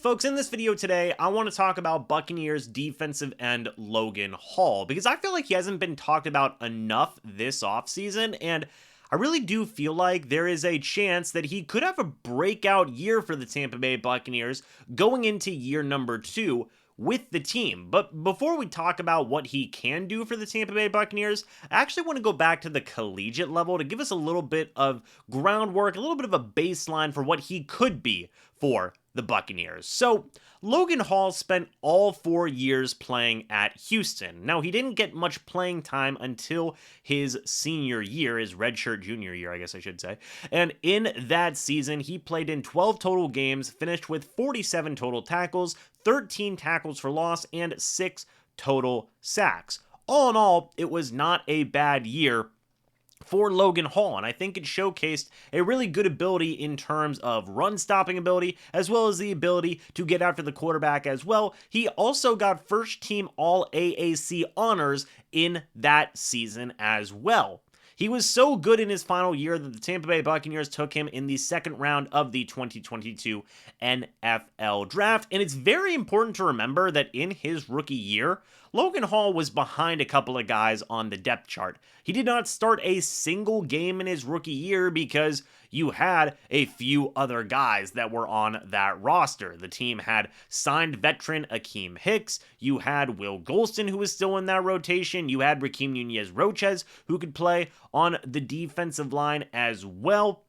Folks, in this video today, I want to talk about Buccaneers defensive end Logan Hall because I feel like he hasn't been talked about enough this offseason, and I really do feel like there is a chance that he could have a breakout year for the Tampa Bay Buccaneers going into year number 2 with the team. But before we talk about what he can do for the Tampa Bay Buccaneers, I actually want to go back to the collegiate level to give us a little bit of groundwork, a little bit of a baseline for what he could be for the Buccaneers. So, Logan Hall spent all 4 years playing at Houston. Now, he didn't get much playing time until his senior year, his redshirt junior year, I guess I should say. And in that season, he played in 12 total games, finished with 47 total tackles, 13 tackles for loss, and 6 total sacks. All in all, it was not a bad year for Logan Hall, and I think it showcased a really good ability in terms of run-stopping ability, as well as the ability to get after the quarterback as well. He also got first-team All-AAC honors in that season as well. He was so good in his final year that the Tampa Bay Buccaneers took him in the second round of the 2022 NFL Draft, and it's very important to remember that in his rookie year, Logan Hall was behind a couple of guys on the depth chart. He did not start a single game in his rookie year because you had a few other guys that were on that roster. The team had signed veteran Akeem Hicks. You had Will Golston, who was still in that rotation. You had Rakeem Nunez-Roches, who could play on the defensive line as well.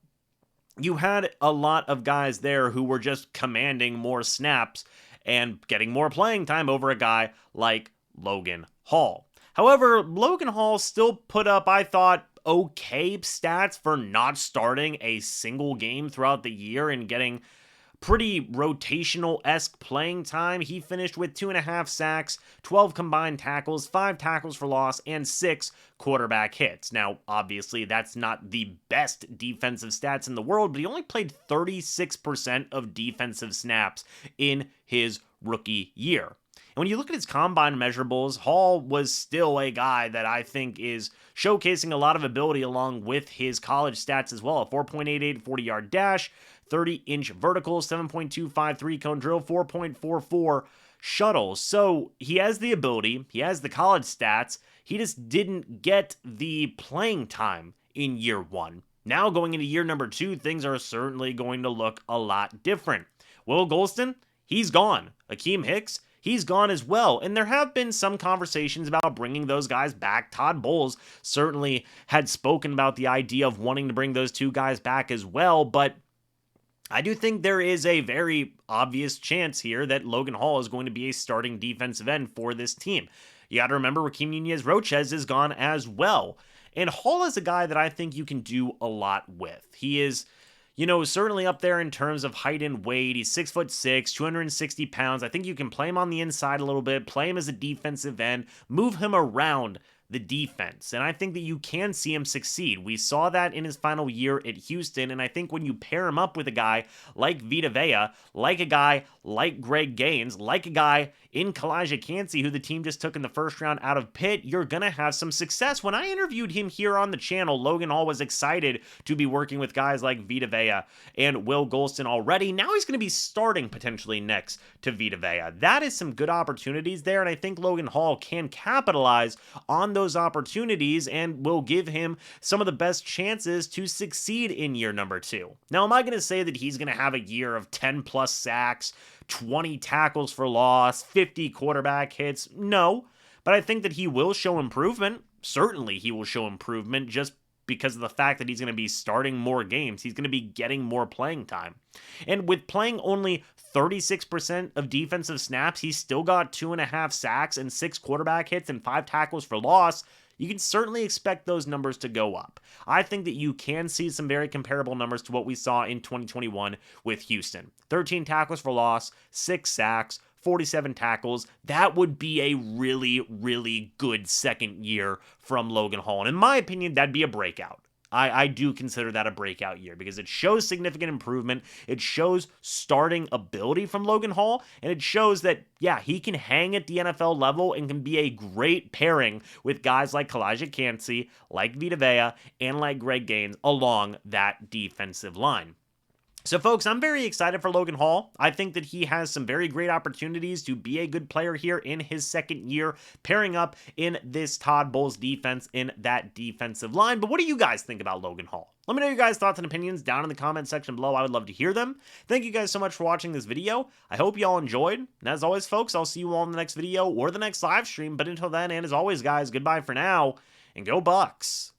You had a lot of guys there who were just commanding more snaps and getting more playing time over a guy like Logan Hall. However, Logan Hall still put up, I thought, okay stats for not starting a single game throughout the year and getting pretty rotational-esque playing time. He finished with 2.5 sacks, 12 combined tackles, 5 tackles for loss, and 6 quarterback hits. Now, obviously, that's not the best defensive stats in the world, but he only played 36% of defensive snaps in his rookie year. And when you look at his combine measurables, Hall was still a guy that I think is showcasing a lot of ability along with his college stats as well. A 4.88 40-yard dash, 30-inch vertical, 7.25 three-cone drill, 4.44 shuttles. So he has the ability, he has the college stats, he just didn't get the playing time in year 1. Now going into year number 2, things are certainly going to look a lot different. Will Golston, he's gone. Akeem Hicks, he's gone as well, and there have been some conversations about bringing those guys back. Todd Bowles certainly had spoken about the idea of wanting to bring those 2 guys back as well, but I do think there is a very obvious chance here that Logan Hall is going to be a starting defensive end for this team. You got to remember Rakeem Nunez-Roches is gone as well, and Hall is a guy that I think you can do a lot with. He is, certainly up there in terms of height and weight. He's 6'6", 260 pounds. I think you can play him on the inside a little bit, play him as a defensive end, move him around the defense, and I think that you can see him succeed. We saw that in his final year at Houston, and I think when you pair him up with a guy like Vita Vea, like a guy like Greg Gaines, like a guy in Calijah Kancey, who the team just took in the first round out of Pitt, you're going to have some success. When I interviewed him here on the channel, Logan Hall was excited to be working with guys like Vita Vea and Will Golston already. Now he's going to be starting potentially next to Vita Vea. That is some good opportunities there, and I think Logan Hall can capitalize on those opportunities and will give him some of the best chances to succeed in year number 2. Now, am I going to say that he's going to have a year of 10 plus sacks, 20 tackles for loss, 50 quarterback hits? No, but I think that he will show improvement. Certainly he will show improvement just because of the fact that he's going to be starting more games. He's going to be getting more playing time. And with playing only 36% of defensive snaps, he's still got 2.5 sacks and 6 quarterback hits and 5 tackles for loss. You can certainly expect those numbers to go up. I think that you can see some very comparable numbers to what we saw in 2021 with Houston. 13 tackles for loss, 6 sacks, 47 tackles. That would be a really, really good second year from Logan Hall. And in my opinion, that'd be a breakout. I do consider that a breakout year because it shows significant improvement. It shows starting ability from Logan Hall, and it shows that, yeah, he can hang at the NFL level and can be a great pairing with guys like Calijah Kancey, like Vita Vea, and like Greg Gaines along that defensive line. So, folks, I'm very excited for Logan Hall. I think that he has some very great opportunities to be a good player here in his second year, pairing up in this Todd Bowles defense in that defensive line. But what do you guys think about Logan Hall? Let me know your guys' thoughts and opinions down in the comment section below. I would love to hear them. Thank you guys so much for watching this video. I hope you all enjoyed. And as always, folks, I'll see you all in the next video or the next live stream. But until then, and as always, guys, goodbye for now, and go Bucs.